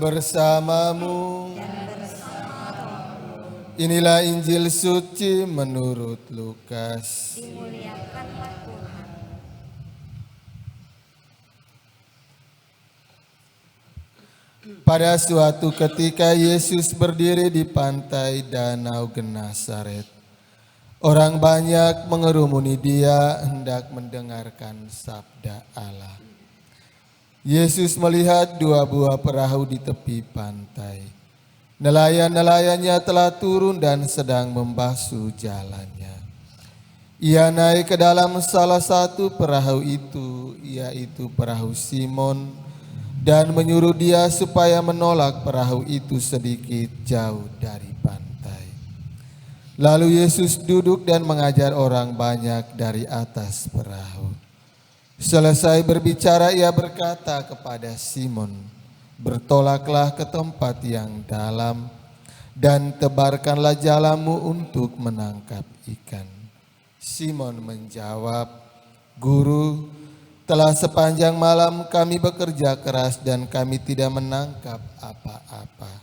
bersamamu. Inilah Injil suci menurut Lukas. Dimuliakanlah Tuhan. Pada suatu ketika Yesus berdiri di pantai Danau Genesaret. Orang banyak mengerumuni dia hendak mendengarkan sabda Allah. Yesus melihat dua buah perahu di tepi pantai. Nelayan-nelayannya telah turun dan sedang membasuh jalannya. Ia naik ke dalam salah satu perahu itu, yaitu perahu Simon, dan menyuruh dia supaya menolak perahu itu sedikit jauh dari pantai. Lalu Yesus duduk dan mengajar orang banyak dari atas perahu. Selesai berbicara, ia berkata kepada Simon, "Bertolaklah ke tempat yang dalam dan tebarkanlah jalamu untuk menangkap ikan." Simon menjawab, "Guru, telah sepanjang malam kami bekerja keras dan kami tidak menangkap apa-apa.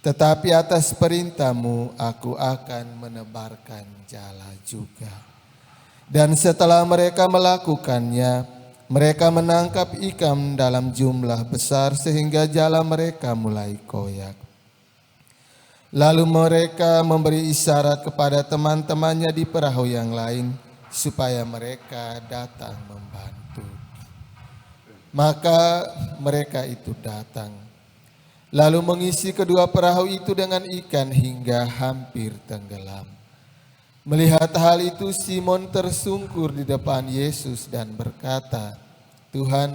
Tetapi atas perintahmu aku akan menebarkan jala juga." Dan setelah mereka melakukannya, mereka menangkap ikan dalam jumlah besar sehingga jala mereka mulai koyak. Lalu mereka memberi isyarat kepada teman-temannya di perahu yang lain supaya mereka datang membantu. Maka mereka itu datang, lalu mengisi kedua perahu itu dengan ikan hingga hampir tenggelam. Melihat hal itu, Simon tersungkur di depan Yesus dan berkata, "Tuhan,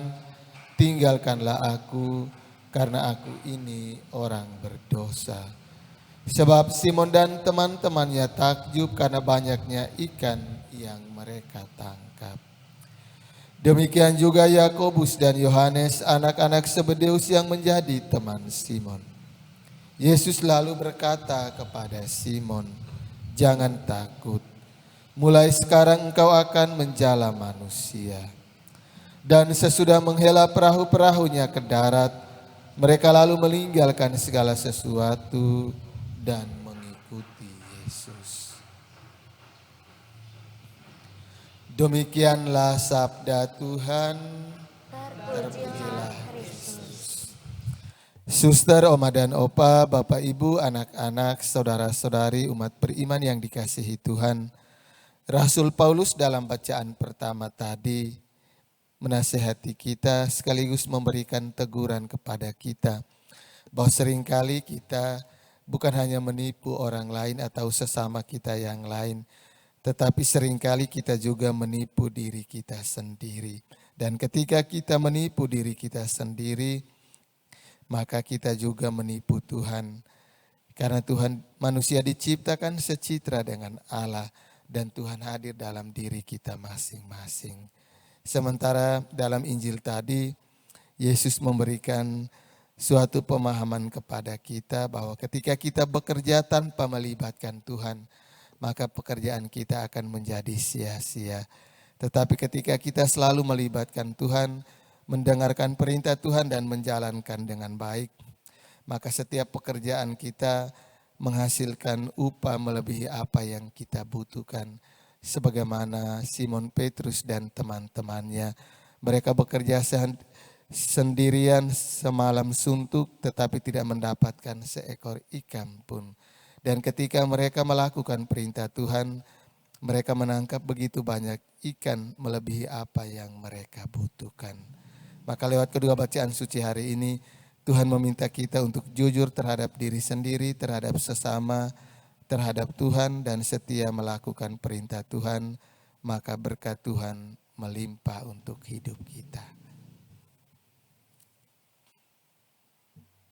tinggalkanlah aku karena aku ini orang berdosa." Sebab Simon dan teman-temannya takjub karena banyaknya ikan yang mereka tangkap. Demikian juga Yakobus dan Yohanes, anak-anak Zebedeus yang menjadi teman Simon. Yesus lalu berkata kepada Simon, "Jangan takut, mulai sekarang engkau akan menjala manusia." Dan sesudah menghela perahu-perahunya ke darat, mereka lalu meninggalkan segala sesuatu dan mengikuti Yesus. Demikianlah sabda Tuhan. Terpujilah Kristus. Suster, Oma dan Opa, Bapak Ibu, anak-anak, saudara-saudari umat beriman yang dikasihi Tuhan. Rasul Paulus dalam bacaan pertama tadi menasihati kita sekaligus memberikan teguran kepada kita bahwa seringkali kita bukan hanya menipu orang lain atau sesama kita yang lain, tetapi seringkali kita juga menipu diri kita sendiri. Dan ketika kita menipu diri kita sendiri, maka kita juga menipu Tuhan. Karena Tuhan, manusia diciptakan secitra dengan Allah dan Tuhan hadir dalam diri kita masing-masing. Sementara dalam Injil tadi, Yesus memberikan suatu pemahaman kepada kita bahwa ketika kita bekerja tanpa melibatkan Tuhan, maka pekerjaan kita akan menjadi sia-sia. Tetapi ketika kita selalu melibatkan Tuhan, mendengarkan perintah Tuhan dan menjalankan dengan baik, maka setiap pekerjaan kita menghasilkan upah melebihi apa yang kita butuhkan. Sebagaimana Simon Petrus dan teman-temannya, mereka bekerja sendirian semalam suntuk tetapi tidak mendapatkan seekor ikan pun. Dan ketika mereka melakukan perintah Tuhan, mereka menangkap begitu banyak ikan melebihi apa yang mereka butuhkan. Maka lewat kedua bacaan suci hari ini, Tuhan meminta kita untuk jujur terhadap diri sendiri, terhadap sesama, terhadap Tuhan, dan setia melakukan perintah Tuhan, maka berkat Tuhan melimpah untuk hidup kita.